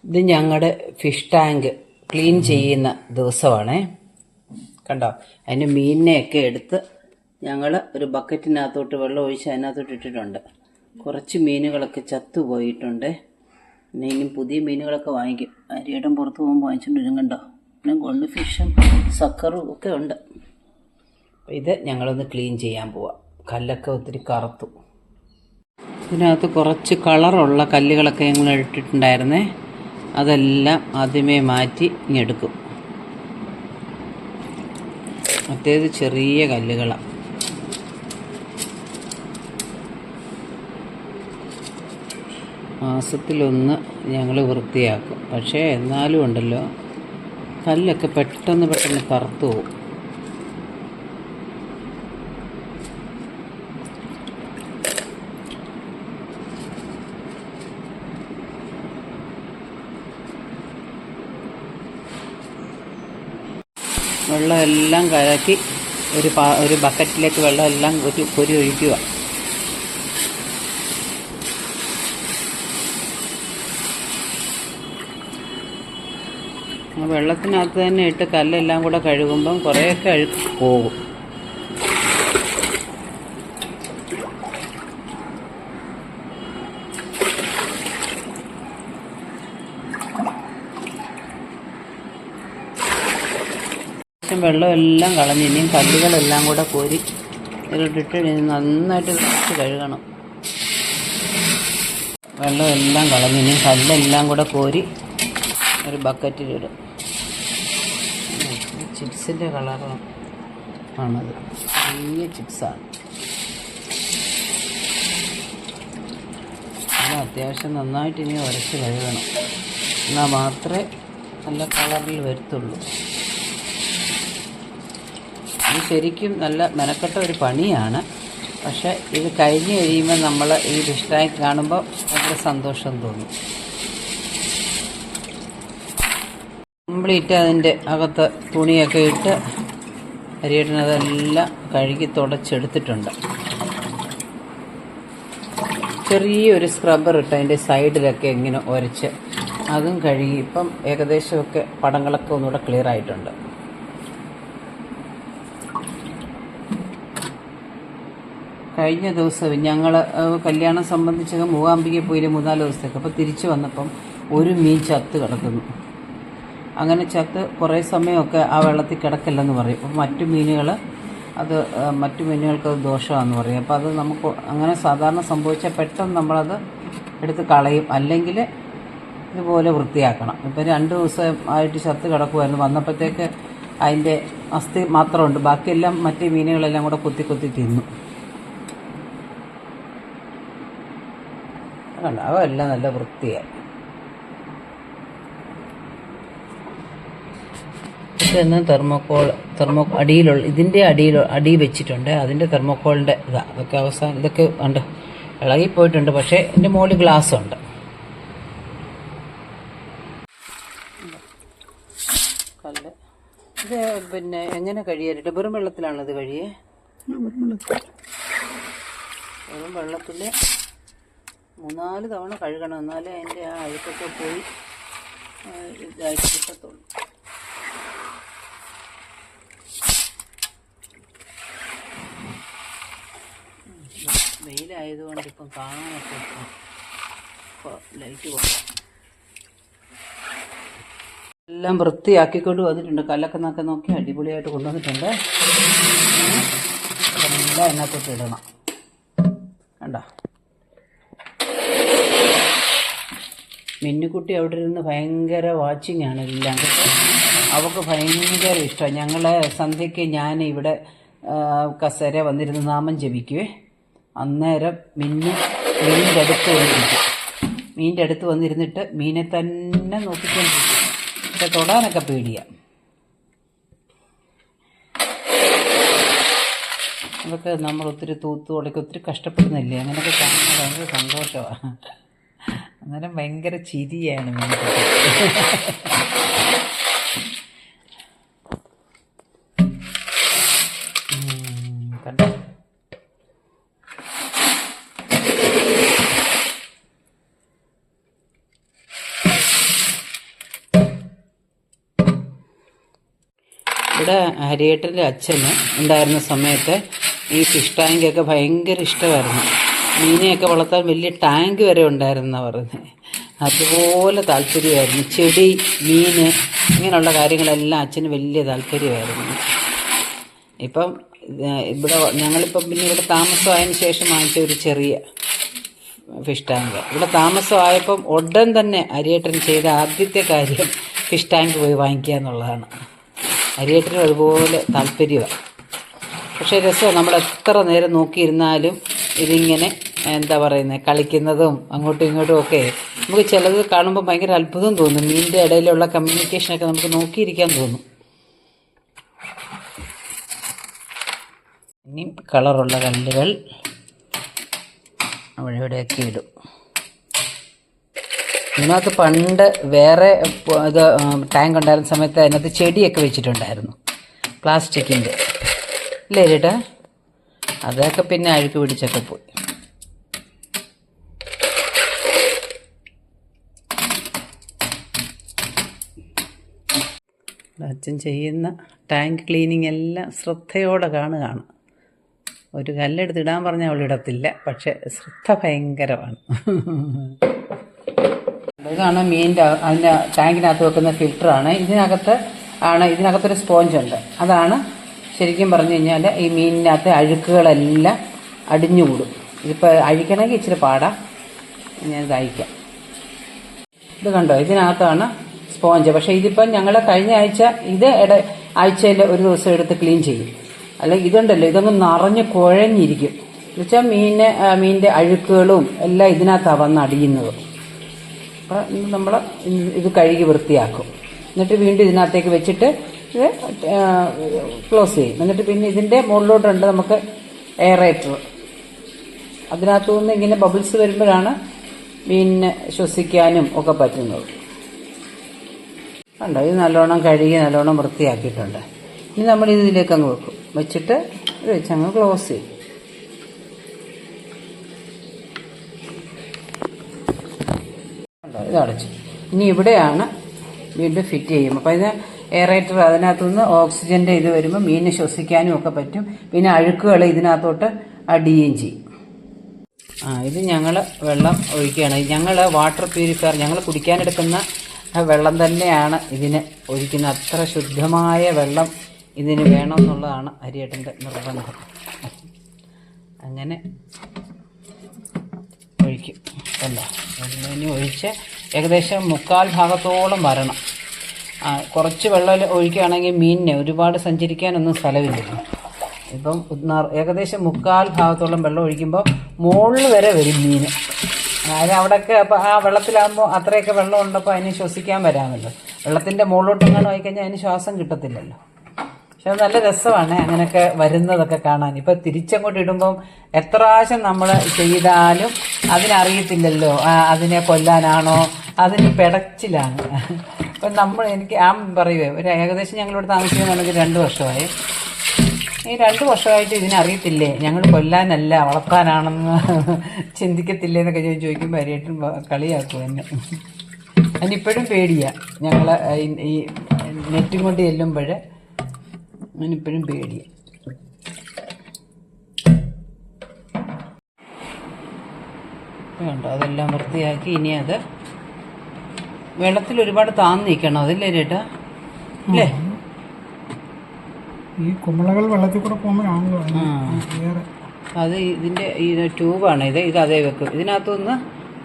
ഇത് ഞങ്ങളുടെ fish tank clean ചെയ്യുന്ന ദിവസമാണേ. കണ്ടോ, അതിന് മീനിനെയൊക്കെ എടുത്ത് ഞങ്ങൾ ഒരു ബക്കറ്റിനകത്തോട്ട് വെള്ളം ഒഴിച്ച് അതിനകത്തോട്ട് ഇട്ടിട്ടുണ്ട്. കുറച്ച് മീനുകളൊക്കെ ചത്തുപോയിട്ടുണ്ട്. പിന്നെ ഇനിയും പുതിയ മീനുകളൊക്കെ വാങ്ങിക്കും. അരിയിടം പുറത്ത് പോകുമ്പോൾ വാങ്ങിച്ചുകൊണ്ട് വരും. കണ്ടോ, പിന്നെ ഗോൾഡ് ഫിഷും സക്കറും ഒക്കെ ഉണ്ട്. അപ്പോൾ ഇത് ഞങ്ങളൊന്ന് ക്ലീൻ ചെയ്യാൻ പോവാം. കല്ലൊക്കെ ഒത്തിരി കറുത്തു. ഇതിനകത്ത് കുറച്ച് കളറുള്ള കല്ലുകളൊക്കെ ഞങ്ങൾ ഇട്ടിട്ടുണ്ടായിരുന്നേ. അതെല്ലാം ആദ്യമേ മാറ്റി ഇങ്ങെടുക്കും. മറ്റേത് ചെറിയ കല്ലുകളാണ്. മാസത്തിലൊന്ന് ഞങ്ങൾ വൃത്തിയാക്കും. പക്ഷേ എന്നാലും ഉണ്ടല്ലോ, കല്ലൊക്കെ പെട്ടെന്ന് കറുത്തു പോകും. വെള്ളമെല്ലാം കലക്കി ഒരു ബക്കറ്റിലേക്ക് വെള്ളമെല്ലാം കൊരി ഒഴിക്കുക. വെള്ളത്തിനകത്ത് തന്നെ ഇട്ട് കല്ലെല്ലാം കൂടെ കഴുകുമ്പം കുറേയൊക്കെ അഴുക്ക് പോകും. വെള്ളമെല്ലാം കളഞ്ഞ് ഇനിയും കല്ലുകളെല്ലാം കൂടെ കോരി ഇതിലിട്ടിട്ട് നന്നായിട്ട് കഴുകണം. വെള്ളമെല്ലാം കളഞ്ഞ് ഇനിയും കല്ലെല്ലാം കൂടെ കോരി ഒരു ബക്കറ്റിലിടും. ചിപ്സിൻ്റെ കളറാണത്. വലിയ ചിപ്സാണ്. അത് അത്യാവശ്യം നന്നായിട്ട് ഇനി ഉരച്ച് കഴുകണം. എന്നാൽ മാത്രമേ നല്ല കളറിൽ വരത്തുള്ളൂ. ഇത് ശരിക്കും നല്ല മെനക്കെട്ട ഒരു പണിയാണ്. പക്ഷേ ഇത് കഴിഞ്ഞ് കഴിയുമ്പോൾ നമ്മൾ ഈ ഫിഷ് ടാങ്ക് കാണുമ്പോൾ ഭയങ്കര സന്തോഷം തോന്നും. കംപ്ലീറ്റ് അതിൻ്റെ അകത്ത് തുണിയൊക്കെ ഇട്ട് അരിയിടുന്നതെല്ലാം കഴുകി തുടച്ചെടുത്തിട്ടുണ്ട്. ചെറിയൊരു സ്ക്രബ്ബർ ഇട്ട് അതിൻ്റെ സൈഡിലൊക്കെ ഇങ്ങനെ ഉരച്ച് അതും കഴുകി. ഇപ്പം ഏകദേശമൊക്കെ പടങ്ങളൊക്കെ ഒന്നുകൂടെ ക്ലിയർ ആയിട്ടുണ്ട്. കഴിഞ്ഞ ദിവസം ഞങ്ങൾ കല്യാണം സംബന്ധിച്ചൊക്കെ മൂകാംബികയിൽ പോയില്ല 3-4 ദിവസത്തേക്ക്. അപ്പോൾ തിരിച്ച് വന്നപ്പം ഒരു മീൻ ചത്ത് കിടക്കുന്നു. അങ്ങനെ ചത്ത് കുറേ സമയമൊക്കെ ആ വെള്ളത്തിൽ കിടക്കില്ലെന്ന് പറയും. അപ്പോൾ മറ്റു മീനുകൾക്ക് അത് ദോഷമാണെന്ന് പറയും. അപ്പോൾ അത് നമുക്ക് അങ്ങനെ സാധാരണ സംഭവിച്ചാൽ പെട്ടെന്ന് നമ്മളത് എടുത്ത് കളയും. അല്ലെങ്കിൽ ഇതുപോലെ വൃത്തിയാക്കണം. ഇപ്പം 2 ദിവസമായിട്ട് ചത്ത് കിടക്കുമായിരുന്നു. വന്നപ്പോഴത്തേക്ക് അതിൻ്റെ അസ്ഥി മാത്രമുണ്ട്. ബാക്കിയെല്ലാം മറ്റേ മീനുകളെല്ലാം കൂടെ കുത്തി തിന്നു. അതെല്ലാം നല്ല വൃത്തിയായി. ഇതെന്ന് തെർമോക്കോൾ അടിയിലുള്ള ഇതിൻ്റെ അടി വെച്ചിട്ടുണ്ട്. അതിൻ്റെ തെർമോക്കോളിൻ്റെ അതൊക്കെ അവസാനം ഇതൊക്കെ ഉണ്ട്, ഇളകിപ്പോയിട്ടുണ്ട്. പക്ഷേ എൻ്റെ മുകളിൽ ഗ്ലാസ് ഉണ്ട്. കല്ല് ഇത് പിന്നെ എങ്ങനെ കഴിയാറിട്ട് വെറും വെള്ളത്തിലാണത് കഴിയേ? വെറും വെള്ളത്തിൽ 3-4 തവണ കഴുകണം. എന്നാലേ അതിൻ്റെ ആ അഴുക്കൊക്കെ പോയി ഇതായിട്ട് കിട്ടത്തുള്ളൂ. വെയിലായതുകൊണ്ട് ഇപ്പം കാണാനൊക്കെ ലൈറ്റ് കൊടുക്കാം. എല്ലാം വൃത്തിയാക്കിക്കൊണ്ട് വന്നിട്ടുണ്ട്. കല്ലൊക്കെ നോക്കി അടിപൊളിയായിട്ട് കൊണ്ടുവന്നിട്ടുണ്ട്. എല്ലാം അതിനകത്തോട്ട് ഇടണം. കണ്ടോ, മിന്നുക്കുട്ടി അവിടെ ഇരുന്ന് ഭയങ്കര വാച്ചിങ് ആണ് എല്ലാം. അവൾക്ക് ഭയങ്കര ഇഷ്ടമാണ്. ഞങ്ങൾ സന്ധ്യയ്ക്ക് ഞാൻ ഇവിടെ കസേര വന്നിരുന്ന് നാമം ജപിക്കുവേ. അന്നേരം മീനിൻ്റെ അടുത്ത് വന്നിരുന്നിട്ട് മീനെ തന്നെ നോക്കിക്കൊണ്ടിരിക്കും. പക്ഷെ തൊടാനൊക്കെ പേടിയാണ്. അതൊക്കെ നമ്മൾ ഒത്തിരി തൂത്തുകൊടൊക്കെ ഒത്തിരി കഷ്ടപ്പെടുന്നില്ലേ? അങ്ങനെയൊക്കെ കാണുന്നത് ഭയങ്കര സന്തോഷമാണ്. അന്നേരം ഭയങ്കര ചിരിയാണ് മീൻകുട്ടി. കണ്ടോ, ഇവിടെ ഹരിയേട്ടൻ്റെ അച്ഛന് ഉണ്ടായിരുന്ന സമയത്ത് ഈ ഫിഷ് ടാങ്കൊക്കെ ഭയങ്കര ഇഷ്ടമായിരുന്നു. മീനെയൊക്കെ വളർത്താൻ വലിയ ടാങ്ക് വരെ ഉണ്ടായിരുന്നെന്നാണ് പറഞ്ഞത്. അതുപോലെ താല്പര്യമായിരുന്നു. ചെടി, മീൻ, ഇങ്ങനെയുള്ള കാര്യങ്ങളെല്ലാം അച്ഛന് വലിയ താല്പര്യമായിരുന്നു. ഇപ്പം ഇവിടെ ഞങ്ങളിപ്പം പിന്നെ ഇവിടെ താമസമായതിന് ശേഷം വാങ്ങിച്ച ഒരു ചെറിയ ഫിഷ് ടാങ്ക്. ഇവിടെ താമസമായപ്പം ഉടൻ തന്നെ ഹരിയേട്ടൻ ചെയ്ത ആദ്യത്തെ കാര്യം ഫിഷ് ടാങ്ക് പോയി വാങ്ങിക്കുക എന്നുള്ളതാണ്. ഹരിയേട്ടനും അതുപോലെ താല്പര്യമാണ്. പക്ഷേ രസമാണ്, നമ്മൾ എത്ര നേരം നോക്കിയിരുന്നാലും ഇതിങ്ങനെ എന്താ പറയുന്നത്, കളിക്കുന്നതും അങ്ങോട്ടും ഇങ്ങോട്ടും ഒക്കെ നമുക്ക് ചിലത് കാണുമ്പോൾ ഭയങ്കര അത്ഭുതം തോന്നും. മീനിൻ്റെ ഇടയിലുള്ള കമ്മ്യൂണിക്കേഷനൊക്കെ നമുക്ക് നോക്കിയിരിക്കാൻ തോന്നും. ഇനി കളറുള്ള കല്ലുകൾ അവിടെ ഇവിടെയൊക്കെ ഇടും. ഇതിനകത്ത് പണ്ട് വേറെ ഇത് ടാങ്ക് ഉണ്ടായിരുന്ന സമയത്ത് അതിനകത്ത് ചെടിയൊക്കെ വെച്ചിട്ടുണ്ടായിരുന്നു, പ്ലാസ്റ്റിക്കിൻ്റെ, ഇല്ലേ ചേട്ടാ? അതൊക്കെ പിന്നെ അഴുക്ക് പിടിച്ചൊക്കെ പോയി. അച്ഛൻ ചെയ്യുന്ന ടാങ്ക് ക്ലീനിങ് എല്ലാം ശ്രദ്ധയോടെ കാണുകയാണ്. ഒരു കല്ലെടുത്ത് ഇടാൻ പറഞ്ഞാൽ അവൾ ഇടത്തില്ല, പക്ഷെ ശ്രദ്ധ ഭയങ്കരമാണ്. ഇതാണ് മീനിൻ്റെ അതിൻ്റെ ടാങ്കിനകത്ത് വെക്കുന്ന ഫിൽറ്ററാണ്. ഇതിനകത്തൊരു സ്പോഞ്ചുണ്ട്. അതാണ് ശരിക്കും പറഞ്ഞു കഴിഞ്ഞാൽ ഈ മീനിനകത്ത് അഴുക്കുകളെല്ലാം അടിഞ്ഞുകൂടും. ഇതിപ്പോൾ അഴിക്കണമെങ്കിൽ ഇച്ചിരി പാടാം. ഞാനിത് അഴിക്കാം. ഇത് കണ്ടോ, ഇതിനകത്താണ് സ്പോഞ്ച്. പക്ഷേ ഇതിപ്പം ഞങ്ങൾ കഴിഞ്ഞ ആഴ്ച ആഴ്ചയിൽ ഒരു ദിവസം എടുത്ത് ക്ലീൻ ചെയ്യും. അല്ലെങ്കിൽ ഇതുണ്ടല്ലോ, ഇതൊന്ന് നിറഞ്ഞ് കുഴഞ്ഞിരിക്കും. എന്നുവെച്ചാൽ മീനിൻ്റെ അഴുക്കുകളും എല്ലാം ഇതിനകത്താണ് വന്ന് അടിയുന്നത്. അപ്പം നമ്മൾ ഇത് കഴുകി വൃത്തിയാക്കും. എന്നിട്ട് വീണ്ടും ഇതിനകത്തേക്ക് വെച്ചിട്ട് ഇത് ക്ലോസ് ചെയ്യും. എന്നിട്ട് പിന്നെ ഇതിൻ്റെ മുകളിലോട്ടുണ്ട് നമുക്ക് എയറേറ്റർ. അതിനകത്തു നിന്ന് ഇങ്ങനെ ബബിൾസ് വരുമ്പോഴാണ് മീനിനെ ശ്വസിക്കാനും ഒക്കെ പറ്റുന്നത്. കണ്ടോ, ഇത് നല്ലോണം കഴുകി നല്ലോണം വൃത്തിയാക്കിയിട്ടുണ്ട്. ഇനി നമ്മൾ ഇതിലേക്ക് അങ്ങ് വെക്കും. വെച്ചിട്ട് ഇത് വെച്ചങ്ങ് ക്ലോസ് ചെയ്യും. കണ്ടോ, ഇത് അടച്ചു. ഇനി ഇവിടെയാണ് വീണ്ടും ഫിറ്റ് ചെയ്യും. അപ്പോൾ ഇത് എയറേറ്റർ, അതിനകത്തുനിന്ന് ഓക്സിജൻ്റെ ഇത് വരുമ്പോൾ മീനിനെ ശ്വസിക്കാനും ഒക്കെ പറ്റും. പിന്നെ അഴുക്കുകൾ ഇതിനകത്തോട്ട് അടിയുകയും ചെയ്യും. ഇത് ഞങ്ങൾ വെള്ളം ഒഴിക്കുകയാണ്. ഞങ്ങൾ വാട്ടർ പ്യൂരിഫയർ, ഞങ്ങൾ കുടിക്കാനെടുക്കുന്ന വെള്ളം തന്നെയാണ് ഇതിന് ഒഴിക്കുന്നത്. അത്ര ശുദ്ധമായ വെള്ളം ഇതിന് വേണമെന്നുള്ളതാണ് ഹരിയേട്ടൻ്റെ നിർബന്ധം. അങ്ങനെ ഒഴിക്കും. അല്ല, ഇനി ഒഴിച്ച് ഏകദേശം 3/4 ഭാഗത്തോളം വരണം. കുറച്ച് വെള്ളം ഒഴിക്കുകയാണെങ്കിൽ മീനിനെ ഒരുപാട് സഞ്ചരിക്കാനൊന്നും സ്ഥലമില്ല. ഇപ്പം ഏകദേശം 3/4 ഭാഗത്തോളം വെള്ളം ഒഴിക്കുമ്പോൾ മുകളിൽ വരെ വരും മീൻ. അതായത് അവിടെയൊക്കെ അപ്പോൾ ആ വെള്ളത്തിലാകുമ്പോൾ അത്രയൊക്കെ വെള്ളം ഉണ്ടപ്പോൾ അതിന് ശ്വസിക്കാൻ വരാമല്ലോ. വെള്ളത്തിൻ്റെ മുകളിലോട്ടെങ്ങാനും ആയിക്കഴിഞ്ഞാൽ അതിന് ശ്വാസം കിട്ടത്തില്ലല്ലോ. പക്ഷെ അത് നല്ല രസമാണ് അങ്ങനെയൊക്കെ വരുന്നതൊക്കെ കാണാൻ. ഇപ്പം തിരിച്ചങ്ങോട്ട് ഇടുമ്പം എത്ര പ്രാവശ്യം നമ്മൾ ചെയ്താലും അതിനറിയത്തില്ലല്ലോ അതിനെ കൊല്ലാനാണോ, അതിന് പിടച്ചിലാണ്. അപ്പം എനിക്ക് പറയുവേ, ഒരു ഏകദേശം ഞങ്ങളിവിടെ താമസിക്കുന്നതാണെങ്കിൽ 2 വർഷമായി. ഈ 2 വർഷമായിട്ട് ഇതിനറിയത്തില്ലേ ഞങ്ങൾ കൊല്ലാനല്ല വളർത്താനാണെന്ന് ചിന്തിക്കത്തില്ലേ എന്നൊക്കെ ചോദിക്കുമ്പോൾ ഹരിയേട്ടൻ കളിയാക്കും എന്നെ. അതിനിപ്പോഴും പേടിയാണ്. ഞങ്ങൾ ഈ നെറ്റും കൊണ്ട് ചെല്ലുമ്പോൾ അതിനിപ്പോഴും പേടിയാണ്. വേണ്ട, അതെല്ലാം വൃത്തിയാക്കി ഇനി അത് വെള്ളത്തിൽ ഒരുപാട് താന്ന് നിൽക്കണം. അതില്ലേ ചേട്ടാ? അല്ലേ? ഈ കുമ്പളകൾ വെള്ളത്തിൽ കൂടെ പോകുമ്പോഴാണല്ലോ അത് ഇതിൻ്റെ ഈ ട്യൂബാണ് ഇത് അതേ വെക്കും. ഇതിനകത്തുനിന്ന്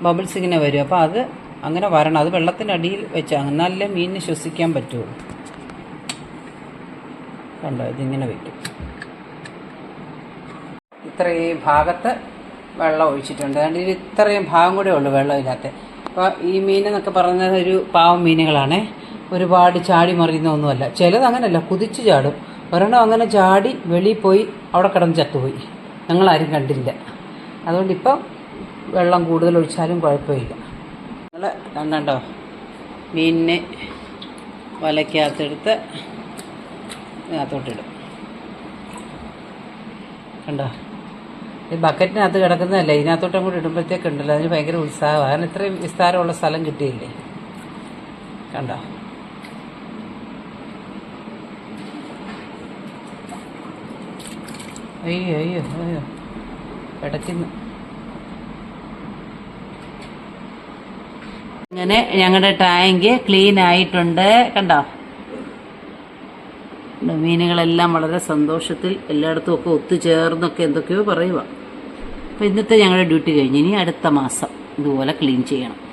ബബിൾസ് ഇങ്ങനെ വരും. അപ്പോൾ അത് അങ്ങനെ വരണം. അത് വെള്ളത്തിനടിയിൽ വെച്ചാൽ എന്നാലേ മീനിന് ശ്വസിക്കാൻ പറ്റുള്ളൂ. കണ്ടോ, ഇതിങ്ങനെ വയ്ക്കും. ഇത്രയും ഭാഗത്ത് വെള്ളം ഒഴിച്ചിട്ടുണ്ട്. അതുകൊണ്ട് ഇത് ഇത്രയും ഭാഗം കൂടെ ഉള്ളൂ വെള്ളമില്ലാത്ത. അപ്പോൾ ഈ മീനെന്നൊക്കെ പറയുന്നത് ഒരു പാവം മീനുകളാണേ. ഒരുപാട് ചാടി മറിയുന്നൊന്നുമല്ല. ചിലത് അങ്ങനെയല്ല, കുതിച്ച് ചാടും. ഒരെണ്ണം അങ്ങനെ ചാടി വെളിയിൽ പോയി അവിടെ കിടന്ന് ചത്തുപോയി. ഞങ്ങളാരും കണ്ടില്ല. അതുകൊണ്ട് ഇപ്പം വെള്ളം കൂടുതൽ ഒഴിച്ചാലും കുഴപ്പമില്ല. നിങ്ങൾ കണ്ടോ, മീനിനെ വലയ്ക്കകത്തെടുത്ത് ഇതിനകത്തോട്ടിടും. കണ്ടോ, ഈ ബക്കറ്റിനകത്ത് കിടക്കുന്നതല്ലേ, ഇതിനകത്തോട്ടും കൂടി ഇടുമ്പോഴത്തേക്കുണ്ടല്ലോ അതിന് ഭയങ്കര ഉത്സാഹമാണ്. കാരണം ഇത്രയും വിസ്താരമുള്ള സ്ഥലം കിട്ടിയില്ലേ. കണ്ടോ, അയ്യോ അയ്യോ അയ്യോ കിടക്കുന്നു. അങ്ങനെ ഞങ്ങളുടെ ടാങ്ക് ക്ലീൻ ആയിട്ടുണ്ട്. കണ്ടോ, മീനുകളെല്ലാം വളരെ സന്തോഷത്തിൽ എല്ലായിടത്തും ഒക്കെ ഒത്തുചേർന്നൊക്കെ എന്തൊക്കെയോ പറയുക. അപ്പോൾ ഇന്നത്തെ ഞങ്ങളുടെ ഡ്യൂട്ടി കഴിഞ്ഞ് ഇനി അടുത്ത മാസം ഇതുപോലെ ക്ലീൻ ചെയ്യണം.